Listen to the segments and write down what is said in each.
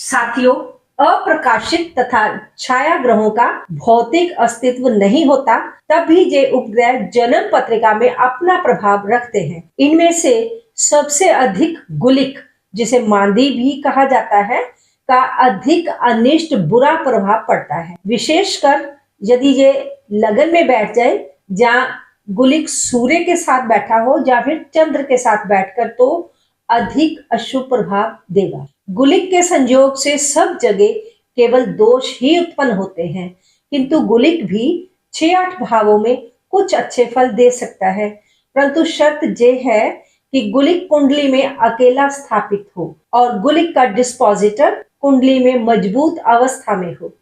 साथियों, अप्रकाशित तथा छाया ग्रहों का भौतिक अस्तित्व नहीं होता, तब भी ये उपग्रह जन्म पत्रिका में अपना प्रभाव रखते हैं। इनमें से सबसे अधिक गुलिक, जिसे मांदी भी कहा जाता है, का अधिक अनिष्ट बुरा प्रभाव पड़ता है। विशेषकर यदि ये लगन में बैठ जाए, जहाँ गुलिक सूर्य के साथ बैठा हो या फिर चंद्र के साथ बैठकर, तो अधिक अशुभ प्रभाव देगा। गुलिक के संयोग से सब जगह केवल दोष ही उत्पन्न होते हैं, किंतु गुलिक भी 6-8 भावों में कुछ अच्छे फल दे सकता है, परंतु शर्त ये है कि गुलिक कुंडली में अकेला स्थापित हो और गुलिक का डिस्पोजिटर कुंडली में मजबूत अवस्था में हो।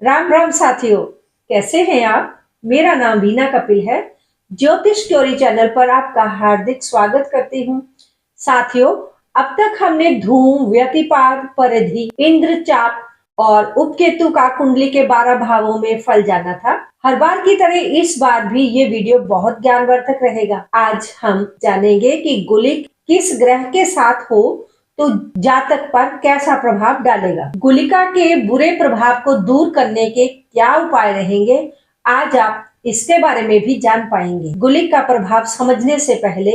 राम राम साथियों, कैसे हैं आप? मेरा नाम वीना कपिल है। ज्योतिष क्योरी चैनल पर आपका हार्दिक स्वागत करती हूँ। साथियों, अब तक हमने धूम, व्यतिपात, परिधि, इंद्रचाप और उपकेतु का कुंडली के 12 भावों में फल जाना था। हर बार की तरह इस बार भी ये वीडियो बहुत ज्ञानवर्धक रहेगा। आज हम जानेंगे कि गुलिक किस ग्रह के साथ हो तो जातक पर कैसा प्रभाव डालेगा। गुलिका के बुरे प्रभाव को दूर करने के क्या उपाय रहेंगे, आज आप इसके बारे में भी जान पाएंगे। गुलिक का प्रभाव समझने से पहले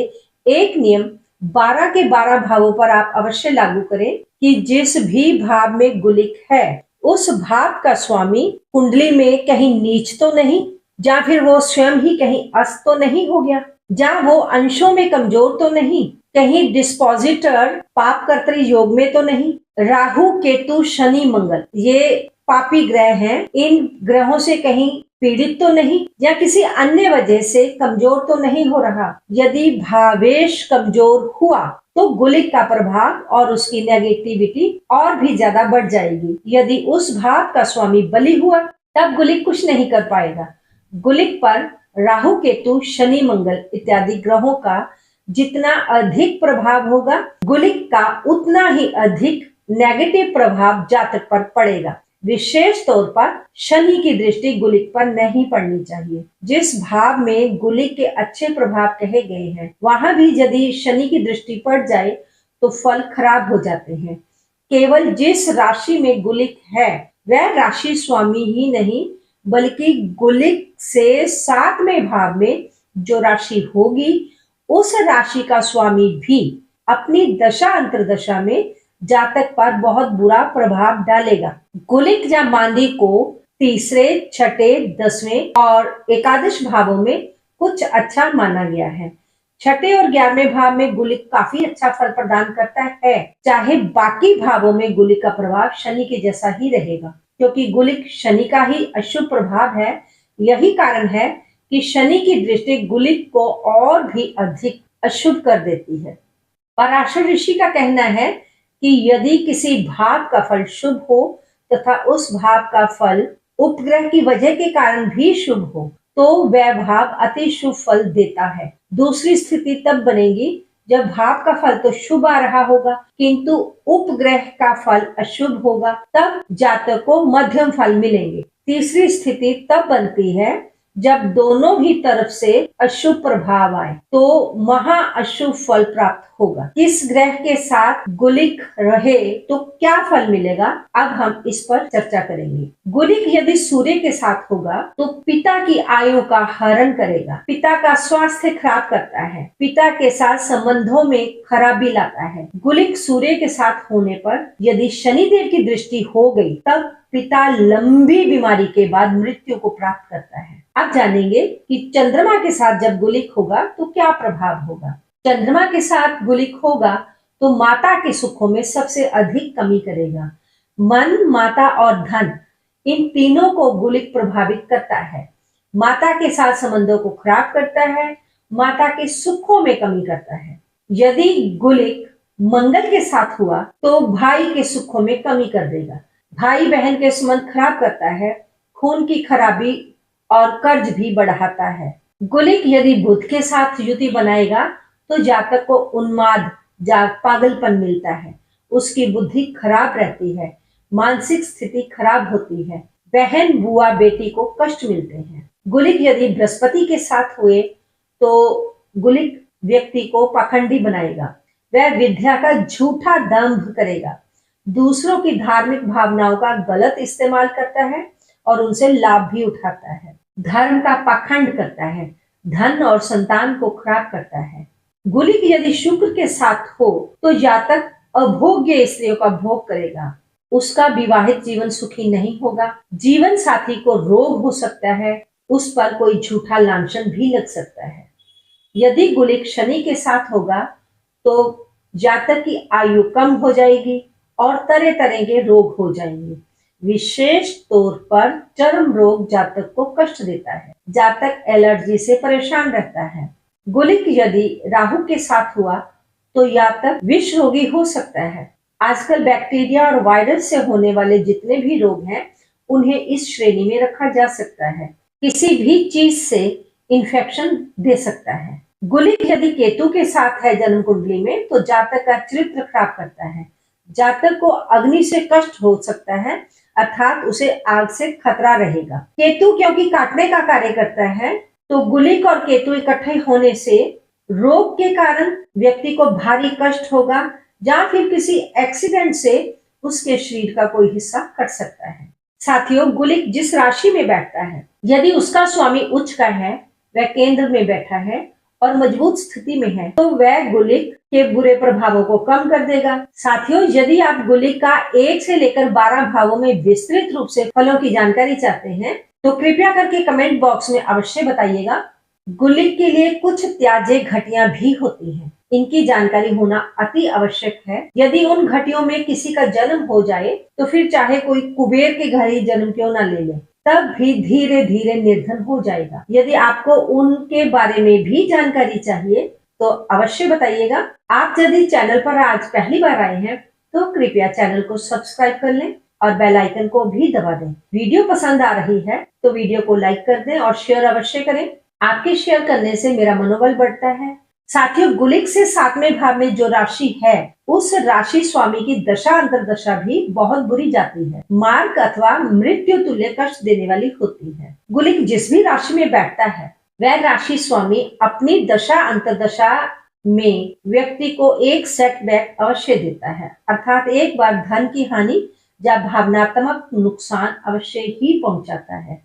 एक नियम 12 के 12 भावों पर आप अवश्य लागू करें कि जिस भी भाव में गुलिक है, उस भाव का स्वामी कुंडली में कहीं नीच तो नहीं, या फिर वो स्वयं ही कहीं अस्त तो नहीं हो गया, या वो अंशों में कमजोर तो नहीं, कहीं डिस्पोजिटर पाप कर्तृ योग में तो नहीं। राहु, केतु, शनि, मंगल ये पापी ग्रह हैं। इन ग्रहों से कहीं पीड़ित तो नहीं, या किसी अन्य वजह से कमजोर तो नहीं हो रहा। यदि भावेश कमजोर हुआ तो गुलिक का प्रभाव और उसकी नेगेटिविटी और भी ज्यादा बढ़ जाएगी। यदि उस भाव का स्वामी बली हुआ, तब गुलिक कुछ नहीं कर पाएगा। गुलिक पर राहु, केतु, शनि, मंगल इत्यादि ग्रहों का जितना अधिक प्रभाव होगा, गुलिक का उतना ही अधिक नेगेटिव प्रभाव जातक पर पड़ेगा। विशेष तौर पर शनि की दृष्टि गुलिक पर नहीं पड़नी चाहिए। जिस भाव में गुलिक के अच्छे प्रभाव कहे गए हैं, वहां भी यदि शनि की दृष्टि पड़ जाए तो फल खराब हो जाते हैं। केवल जिस राशि में गुलिक है, वह राशि स्वामी ही नहीं, बल्कि गुलिक से 7वें भाव में जो राशि होगी, उस राशि का स्वामी भी अपनी दशा अंतर्दशा में जातक पर बहुत बुरा प्रभाव डालेगा। गुलिक या मांदी को तीसरे, छठे, 10वें और एकादश भावों में कुछ अच्छा माना गया है। छठे और 11वें भाव में गुलिक काफी अच्छा फल प्रदान करता है, चाहे बाकी भावों में गुलिक का प्रभाव शनि के जैसा ही रहेगा, क्योंकि गुलिक शनि का ही अशुभ प्रभाव है। यही कारण है कि शनि की दृष्टि गुलिक को और भी अधिक अशुभ कर देती है। पराशर ऋषि का कहना है कि यदि किसी भाव का फल शुभ हो तथा उस भाव का फल उपग्रह की वजह के कारण भी शुभ हो, तो वह भाव अति शुभ फल देता है। दूसरी स्थिति तब बनेगी जब भाव का फल तो शुभ आ रहा होगा, किंतु उपग्रह का फल अशुभ होगा, तब जातक को मध्यम फल मिलेंगे। तीसरी स्थिति तब बनती है जब दोनों भी तरफ से अशुभ प्रभाव आए, तो महा अशुभ फल प्राप्त होगा। किस ग्रह के साथ गुलिक रहे तो क्या फल मिलेगा, अब हम इस पर चर्चा करेंगे। गुलिक यदि सूर्य के साथ होगा तो पिता की आयु का हरण करेगा, पिता का स्वास्थ्य खराब करता है, पिता के साथ संबंधों में खराबी लाता है। गुलिक सूर्य के साथ होने पर यदि शनिदेव की दृष्टि हो गई, तब पिता लंबी बीमारी के बाद मृत्यु को प्राप्त करता है। अब जानेंगे कि चंद्रमा के साथ जब गुलिक होगा तो क्या प्रभाव होगा। चंद्रमा के साथ गुलिक होगा तो माता के सुखों में सबसे अधिक कमी करेगा। मन, माता और धन, इन तीनों को गुलिक प्रभावित करता है। माता के साथ संबंधों को खराब करता है, माता के सुखों में कमी करता है। यदि गुलिक मंगल के साथ हुआ तो भाई के सुखों में कमी कर देगा। भाई बहन के संबंध खराब करता है, खून की खराबी और कर्ज भी बढ़ाता है। गुलिक यदि बुध के साथ युति बनाएगा तो जातक को उन्माद या पागलपन मिलता है, उसकी बुद्धि खराब रहती है, मानसिक स्थिति खराब होती है, बहन, बुआ, बेटी को कष्ट मिलते हैं। गुलिक यदि बृहस्पति के साथ हुए तो गुलिक व्यक्ति को पाखंडी बनाएगा, वह विद्या का झूठा दंभ करेगा, दूसरों की धार्मिक भावनाओं का गलत इस्तेमाल करता है और उनसे लाभ भी उठाता है, धर्म का पाखंड करता है, धन और संतान को खराब करता है। गुलिक यदि शुक्र के साथ हो तो जातक अभोग्य स्त्रियों का भोग करेगा, उसका विवाहित जीवन सुखी नहीं होगा, जीवन साथी को रोग हो सकता है, उस पर कोई झूठा लांछन भी लग सकता है। यदि गुलिक शनि के साथ होगा तो जातक की आयु कम हो जाएगी और तरह तरह के रोग हो जाएंगे। विशेष तौर पर चर्म रोग जातक को कष्ट देता है, जातक एलर्जी से परेशान रहता है। गुलिक यदि राहु के साथ हुआ तो जातक विष रोगी हो सकता है। आजकल बैक्टीरिया और वायरस से होने वाले जितने भी रोग हैं उन्हें इस श्रेणी में रखा जा सकता है। किसी भी चीज से इन्फेक्शन दे सकता है। गुलिक यदि केतु के साथ है जन्म कुंडली में तो जातक का चरित्र खराब करता है, जातक को अग्नि से कष्ट हो सकता है, अर्थात उसे आग से खतरा रहेगा। केतु क्योंकि काटने का कार्य करता है तो गुलिक और केतु इकट्ठे होने से रोग के कारण व्यक्ति को भारी कष्ट होगा या फिर किसी एक्सीडेंट से उसके शरीर का कोई हिस्सा कट सकता है। साथियों, गुलिक जिस राशि में बैठता है यदि उसका स्वामी उच्च का है, वह केंद्र में बैठा है और मजबूत स्थिति में है तो वह गुलिक के बुरे प्रभावों को कम कर देगा। साथियों, यदि आप गुलिक का 1 से लेकर 12 भावों में विस्तृत रूप से फलों की जानकारी चाहते हैं तो कृपया करके कमेंट बॉक्स में अवश्य बताइएगा। गुलिक के लिए कुछ त्याज्य घटियां भी होती हैं, इनकी जानकारी होना अति आवश्यक है। यदि उन घटियों में किसी का जन्म हो जाए तो फिर चाहे कोई कुबेर के घर ही जन्म क्यों ना ले ले, तब भी धीरे धीरे निर्धन हो जाएगा। यदि आपको उनके बारे में भी जानकारी चाहिए तो अवश्य बताइएगा। आप यदि चैनल पर आज पहली बार आए हैं तो कृपया चैनल को सब्सक्राइब कर लें और बेल आइकन को भी दबा दें। वीडियो पसंद आ रही है तो वीडियो को लाइक कर दें और शेयर अवश्य करें। आपके शेयर करने से मेरा मनोबल बढ़ता है। साथियों, गुलिक से 7वें भाव में जो राशि है उस राशि स्वामी की दशा अंतरदशा भी बहुत बुरी जाती है, मार्ग अथवा मृत्यु तुल्य कष्ट देने वाली होती है। गुलिक जिस भी राशि में बैठता है वह राशि स्वामी अपनी दशा अंतरदशा में व्यक्ति को एक सेटबैक अवश्य देता है, अर्थात एक बार धन की हानि या भावनात्मक नुकसान अवश्य ही पहुंचाता है।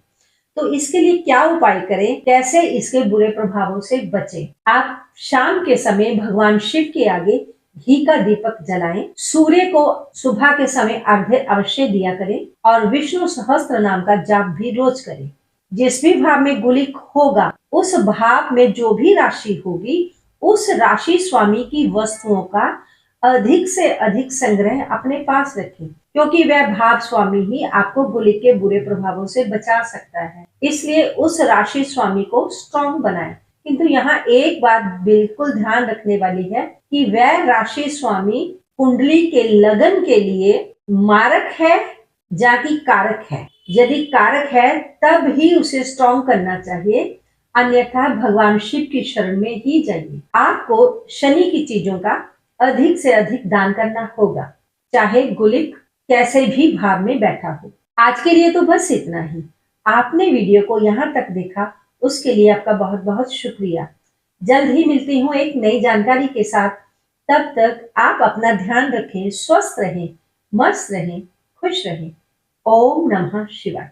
तो इसके लिए क्या उपाय करें, कैसे इसके बुरे प्रभावों से बचें? आप शाम के समय भगवान शिव के आगे घी का दीपक जलाएं, सूर्य को सुबह के समय अर्घ्य अवश्य दिया करें और विष्णु सहस्त्र नाम का जाप भी रोज करें। जिस भी भाव में गुलिक होगा उस भाव में जो भी राशि होगी उस राशि स्वामी की वस्तुओं का अधिक से अधिक संग्रह अपने पास रखें, क्योंकि वह भाव स्वामी ही आपको गुलिक के बुरे प्रभावों से बचा सकता है। इसलिए उस राशि स्वामी को स्ट्रॉन्ग बनाएं। किंतु यहाँ एक बात बिल्कुल ध्यान रखने वाली है कि वह राशि स्वामी कुंडली के लगन के लिए मारक है जाकि कारक है। यदि कारक है तब ही उसे स्ट्रॉन्ग करना चाहिए, अन्यथा भगवान शिव की शरण में ही जाइए। आपको शनि की चीजों का अधिक से अधिक दान करना होगा, चाहे गुलिक कैसे भी भाव में बैठा हो। आज के लिए तो बस इतना ही। आपने वीडियो को यहाँ तक देखा उसके लिए आपका बहुत बहुत शुक्रिया। जल्द ही मिलती हूँ एक नई जानकारी के साथ। तब तक आप अपना ध्यान रखें, स्वस्थ रहें, मस्त रहें, खुश रहें। ओम नमः शिवाय।